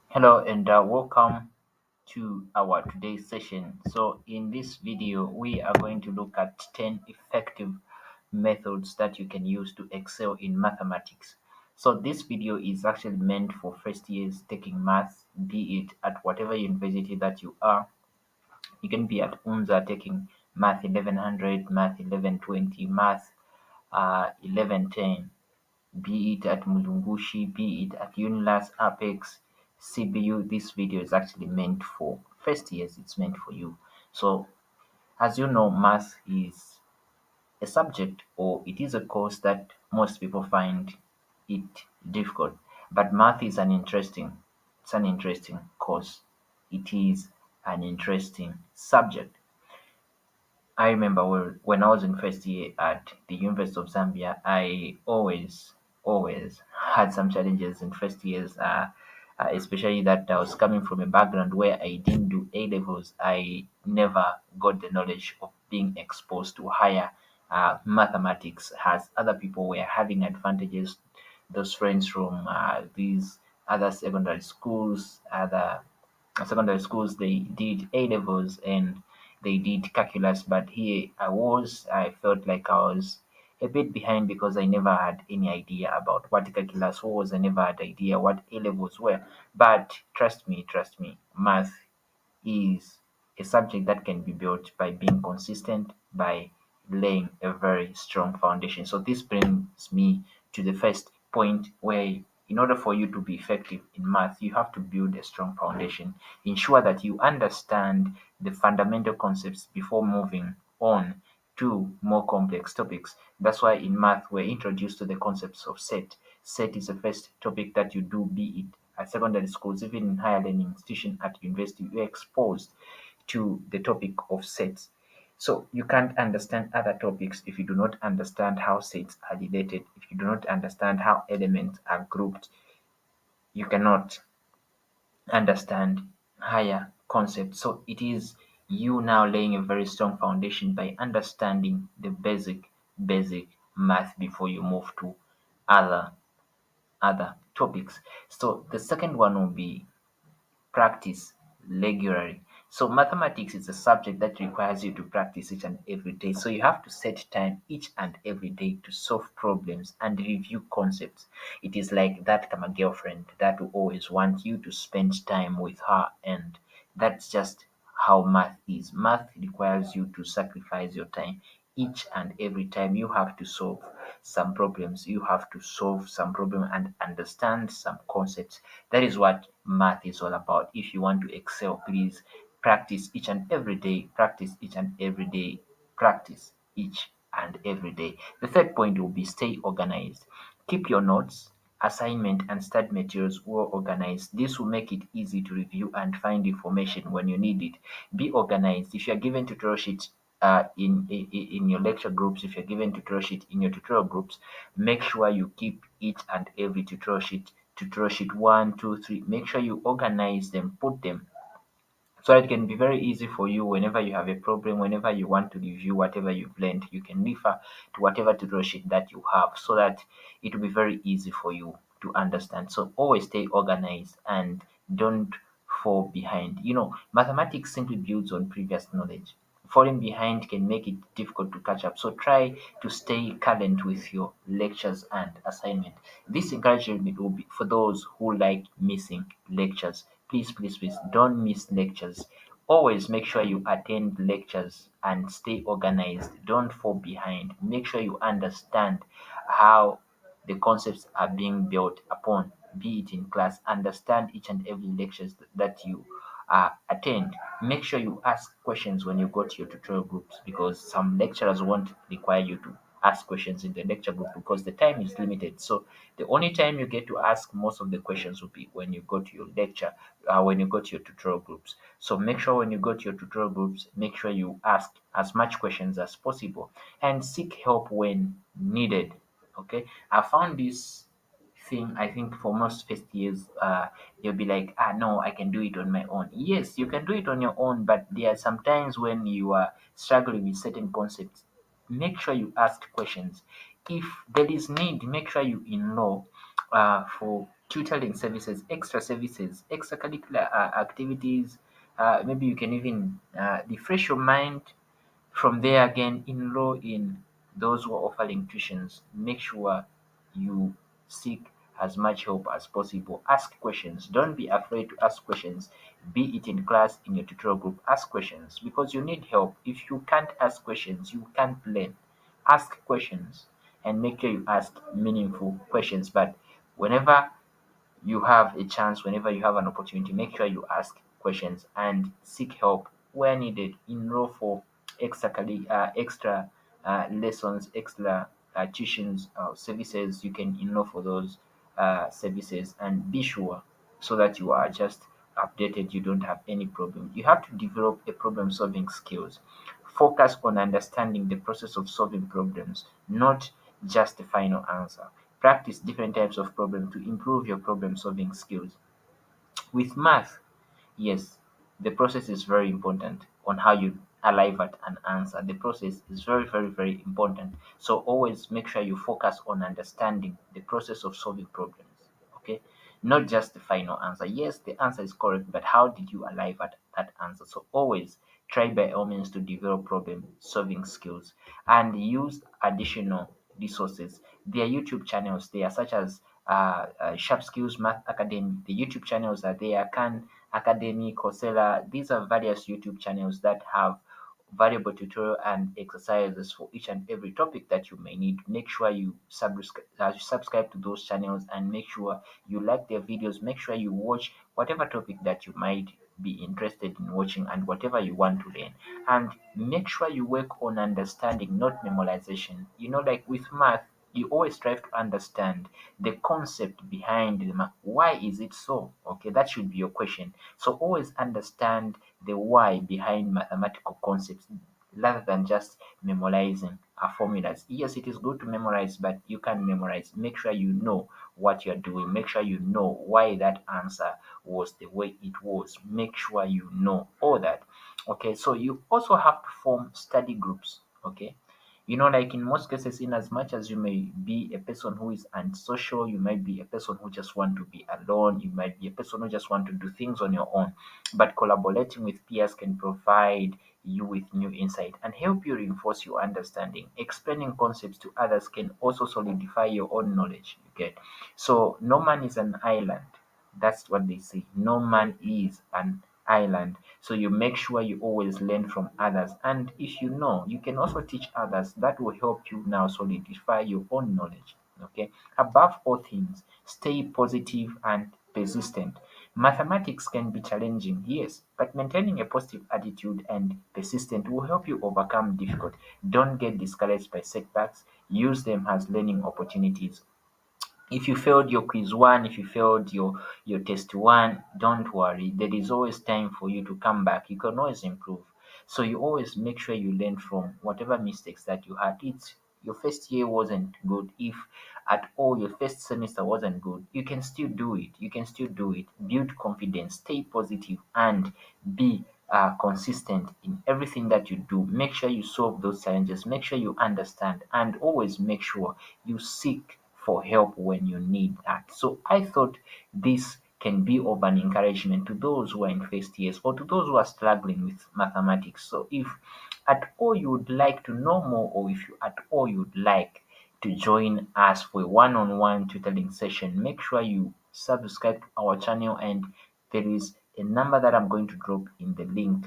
Hello and welcome to our today's session. So in this video, we are going to look at 10 effective methods that you can use to excel in mathematics. So this video is actually meant for first years taking math, be it at whatever university that you are. You can be at UNZA taking math 1100, math 1120, math 1110, be it at Mulungushi, be it at Unilas, Apex, CBU. This video is actually meant for first years, it's meant for you. So, as you know, math is a subject or it is a course that most people find it difficult. But math is an interesting course. It is an interesting subject. I remember when I was in first year at the University of Zambia, I always had some challenges in first years, especially that I was coming from a background where I didn't do A levels. I never got the knowledge of being exposed to higher mathematics as other people were having advantages. Those friends from these other secondary schools, they did A levels and they did calculus, but here I felt like I was a bit behind because I never had any idea about what calculus was. I never had idea what A levels were. But trust me, math is a subject that can be built by being consistent, by laying a very strong foundation. So this brings me to the first point where in order for you to be effective in math, you have to build a strong foundation. Ensure that you understand the fundamental concepts before moving on to more complex topics. That's why in math, we're introduced to the concepts of set. Set is the first topic that you do, be it at secondary schools, even in higher learning institution at university, you're exposed to the topic of sets. So you can't understand other topics if you do not understand how sets are related, if you do not understand how elements are grouped, you cannot understand higher concepts. So it is you now laying a very strong foundation by understanding the basic math before you move to other other topics. So the second one will be practice regularly. So mathematics is a subject that requires you to practice each and every day. So you have to set time each and every day to solve problems and review concepts. It is like that come a girlfriend that will always want you to spend time with her, and that's just how math is. Math requires you to sacrifice your time. Each and every time you have to solve some problems, you have to solve some problem and understand some concepts. That is what math is all about. If you want to excel, please practice each and every day, practice each and every day, practice each and every day. The third point will be stay organized. Keep your notes, assignment, and study materials well organized. This will make it easy to review and find information when you need it. Be organized. If you are given tutorial sheets in your lecture groups, if you're given tutorial sheet in your tutorial groups, make sure you keep each and every tutorial sheet one, two, three. Make sure you organize them, put them so it can be very easy for you whenever you have a problem, whenever you want to review whatever you've learned, you can refer to whatever tutorial sheet that you have so that it will be very easy for you to understand. So always stay organized and don't fall behind. Mathematics simply builds on previous knowledge. Falling behind can make it difficult to catch up. So try to stay current with your lectures and assignment. This encouragement will be for those who like missing lectures. Please don't miss lectures. Always make sure you attend lectures and stay organized. Don't fall behind. Make sure you understand how the concepts are being built upon, be it in class. Understand each and every lectures that you attend. Make sure you ask questions when you go to your tutorial groups, because some lecturers won't require you to ask questions in the lecture group because the time is limited. So the only time you get to ask most of the questions will be when you go to your lecture, when you go to your tutorial groups. So make sure when you go to your tutorial groups, make sure you ask as much questions as possible and seek help when needed. Okay, I found this thing. I think for most first years, they'll be like, no, I can do it on my own. Yes, you can do it on your own, but there are some times when you are struggling with certain concepts. Make sure you ask questions. If there is need, make sure you enroll for tutoring services, extra services, extracurricular activities. Maybe you can even refresh your mind. From there again, enroll in those who are offering tuitions. Make sure you seek as much help as possible. Ask questions. Don't be afraid to ask questions. Be it in class, in your tutorial group, ask questions because you need help. If you can't ask questions, you can't learn. Ask questions and make sure you ask meaningful questions. But whenever you have a chance, whenever you have an opportunity, make sure you ask questions and seek help where needed. Enroll for extra lessons, extra tuitions, services. You can enroll for those services and be sure so that you are just updated. You don't have any problem. You have to develop a problem solving skills. Focus on understanding the process of solving problems, not just the final answer. Practice different types of problems to improve your problem solving skills. With math, yes, the process is very important on how you arrive at an answer. The process is very, very, very important. So always make sure you focus on understanding the process of solving problems. Okay, not just the final answer. Yes, the answer is correct, but how did you arrive at that answer? So always try by all means to develop problem solving skills and use additional resources. There are YouTube channels there, such as Sharp Skills Math Academy. The YouTube channels are there. Khan Academy, Coursera. These are various YouTube channels that have valuable tutorial and exercises for each and every topic that you may need. Make sure you subscribe to those channels and make sure you like their videos. Make sure you watch whatever topic that you might be interested in watching and whatever you want to learn. And make sure you work on understanding, not memorization. Like with math, you always try to understand the concept behind the math. Why is it so? Okay, that should be your question. So always understand the why behind mathematical concepts rather than just memorizing formulas. Yes, it is good to memorize, but you can memorize. Make sure you know what you're doing. Make sure you know why that answer was the way it was. Make sure you know all that. Okay, so you also have to form study groups. Okay, like in most cases, in as much as you may be a person who is antisocial, you might be a person who just want to be alone, you might be a person who just want to do things on your own. But collaborating with peers can provide you with new insight and help you reinforce your understanding. Explaining concepts to others can also solidify your own knowledge. You get so no man is an island. That's what they say. No man is an island. So you make sure you always learn from others. And if you know, you can also teach others. That will help you now solidify your own knowledge. Okay. Above all things, stay positive and persistent. Mathematics can be challenging, yes, but maintaining a positive attitude and persistent will help you overcome difficulty. Don't get discouraged by setbacks. Use them as learning opportunities. If you failed your quiz one, if you failed your test one, don't worry. There is always time for you to come back. You can always improve. So you always make sure you learn from whatever mistakes that you had. It's your first year wasn't good. If at all your first semester wasn't good, you can still do it. You can still do it. Build confidence, stay positive, and be consistent in everything that you do. Make sure you solve those challenges. Make sure you understand, and always make sure you seek for help when you need that. So I thought this can be of an encouragement to those who are in first years or to those who are struggling with mathematics. So if at all you would like to know more, or if you at all you would like to join us for a one-on-one tutoring session, make sure you subscribe to our channel, and there is a number that I'm going to drop in the link.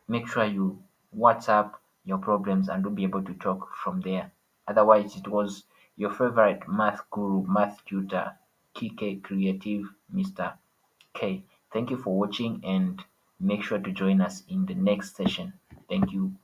Make sure you WhatsApp your problems and we'll be able to talk from there. Otherwise, it was your favorite math guru, math tutor, Kike Creative, Mr. K. Thank you for watching and make sure to join us in the next session. Thank you